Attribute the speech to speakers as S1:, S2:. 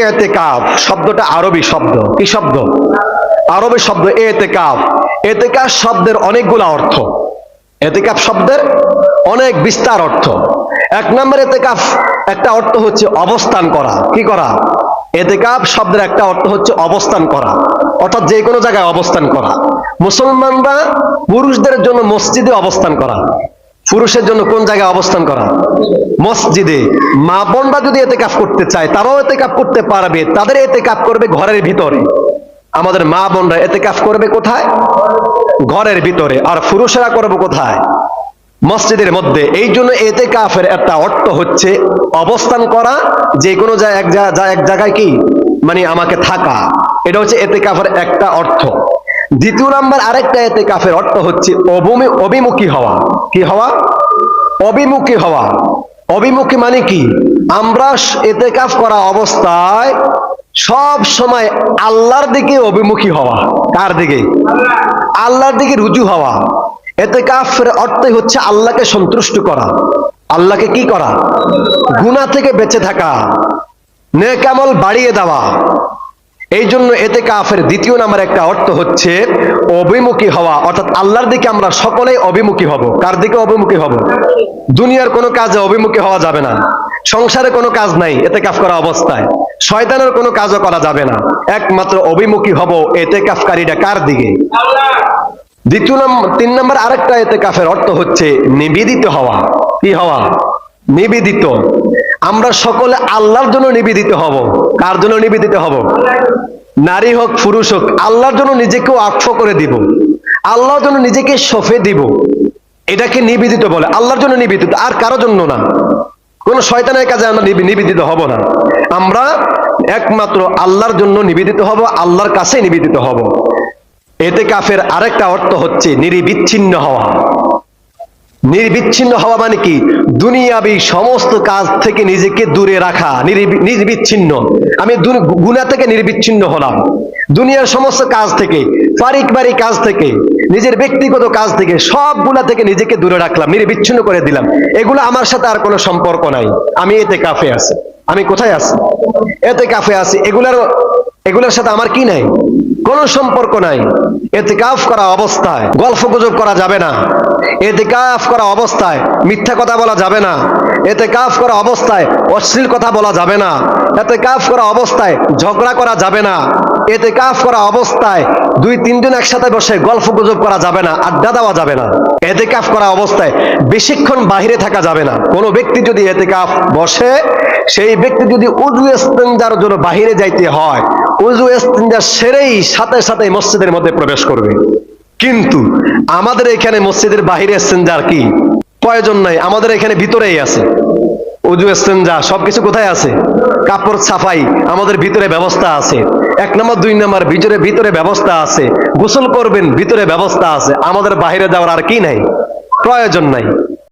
S1: ইতিকাফ শব্দটা আরবি শব্দ। কি শব্দ? আরবি শব্দ ইতিকাফ। ইতিকাফ শব্দের অনেকগুলো অর্থ। ইতিকাফ শব্দের অনেক বিস্তার অর্থ। এক নম্বর ইতিকাফ একটা অর্থ হচ্ছে অবস্থান করা। কি করা? ইতিকাফ শব্দের একটা অর্থ হচ্ছে অবস্থান করা, অর্থাৎ যে কোনো জায়গায় অবস্থান করা। মুসলমানরা পুরুষদের জন্য মসজিদে অবস্থান করা, পুরুষের জন্য কোন জায়গায় অবস্থান করা? মসজিদে। মা বোনরা যদি ইতিকাফ করতে চায় তারাও ইতিকাফ করতে পারবে, তাদের ইতিকাফ করবে ঘরের ভিতরে। আমাদের মা বোনরা ইতিকাফ করবে কোথায়? ঘরের ভিতরে। আর পুরুষেরা করবে কোথায়? মসজিদের মধ্যে। এই জন্য ইতিকাফের একটা অর্থ হচ্ছে অবস্থান করা, যে কোনো এক জায়গায় কি মানে আমাকে থাকা। এটা হচ্ছে ইতিকাফের একটা অর্থ। দ্বিতীয় নাম্বার আরেকটা ইতিকাফের অর্থ হচ্ছে অভিমুখী হওয়া। কি হওয়া? অভিমুখী হওয়া। অভিমুখী মানে কি? আমরা ইতিকাফ করা অবস্থায় সব সময় আল্লাহর দিকে অভিমুখী হওয়া। কার দিকে? আল্লাহর দিকে রুজু হওয়া। ইতিকাফের অর্থই হচ্ছে আল্লাহকে সন্তুষ্ট করা। আল্লাহকে কি করা? গুনাহ থেকে বেঁচে থাকা, নেক আমল বাড়িয়ে দেওয়া। এই জন্য ইতিকাফের দ্বিতীয় নাম্বার একটা অর্থ হচ্ছে অভিমুখী হওয়া, অর্থাৎ আল্লাহর দিকে আমরা সকলেই অভিমুখী হব। কার দিকে অভিমুখী হব? দুনিয়ার কোনো কাজে অভিমুখী হওয়া যাবে না। সংসারে কোনো কাজ নাই ইতিকাফ করা অবস্থায়, শয়তানের কোনো কাজও করা যাবে না। একমাত্র অভিমুখী হব ইতিকাফকারীরা কার দিকে? তিন নম্বর আরেকটা ইতিকাফের অর্থ হচ্ছে নিবেদিত হওয়া। কি হওয়া? নিবেদিত। আমরা সকলে আল্লাহর জন্য নিবেদিত হব। কার জন্য নিবেদিত হব? নারী হোক পুরুষ হোক, আল্লাহর জন্য নিজেকে ওয়াকফ করে দিব, আল্লাহর জন্য নিজেকে সঁপে দিব। এটাকে নিবেদিত বলে। আল্লাহর জন্য নিবেদিত, আর কারো জন্য না। কোন শয়তানের কাজে আমরা নিবেদিত হব না। আমরা একমাত্র আল্লাহর জন্য নিবেদিত হব, আল্লাহর কাছে নিবেদিত হব। ইতিকাফের আরেকটা অর্থ হচ্ছে নিরবিচ্ছিন্ন হওয়া। নির্বিচ্ছিন্ন হওয়া মানে কি? দুনিয়াবি সমস্ত কাজ থেকে নিজেকে দূরে রাখা। নির্বিচ্ছিন্ন। আমি গুনাহ থেকে নির্বিচ্ছিন্ন হলাম, দুনিয়ার সমস্ত কাজ থেকে, পারিবারিক কাজ থেকে, নিজের ব্যক্তিগত কাজ থেকে, সবগুলা থেকে নিজেকে দূরে রাখলাম, নির্বিচ্ছিন্ন করে দিলাম। এগুলো আমার সাথে আর কোনো সম্পর্ক নাই। আমি ইতিকাফে আছি। আমি কোথায় আছি? ইতিকাফে আছি। এগুলোর সাথে আমার কি নাই? কোনো সম্পর্ক নাই। ইতিকাফ করা অবস্থায় গল্পগুজব করা যাবে না। ইতিকাফ করা অবস্থায় মিথ্যা কথা বলা যাবে না। ইতিকাফ করা অবস্থায় অশ্লীল কথা বলা যাবে না। ইতিকাফ করা অবস্থায় ঝগড়া করা যাবে না। ইতিকাফ করা অবস্থায় 2-3 জন একসাথে বসে গল্পগুজব করা যাবে না, আড্ডা দেওয়া যাবে না। ইতিকাফ করা অবস্থায় বেশিক্ষণ বাহিরে থাকা যাবে না। কোনো ব্যক্তি যদি ইতিকাফ বসে, সেই ব্যক্তি যদি উযু ইস্তেনজার জন্য বাহিরে যাইতে হয়, উযু ইস্তেনজা সেরেই সাথে সাথে মসজিদের মধ্যে প্রবেশ করবে। কিন্তু আমাদের এখানে মসজিদের বাহিরে ইস্তেনজার কি প্রয়োজন নাই, আমাদের এখানে ভিতরেই আছে। উযু ইস্তেনজা সবকিছু কোথায় আছে? কাপড় সাফাই আমাদের ভিতরে ব্যবস্থা আছে। 1 নম্বর 2 নম্বর ভিতরে ব্যবস্থা আছে। গোসল করবেন ভিতরে ব্যবস্থা আছে। আমাদের বাহিরে যাওয়ার আর কি নাই? প্রয়োজন নাই।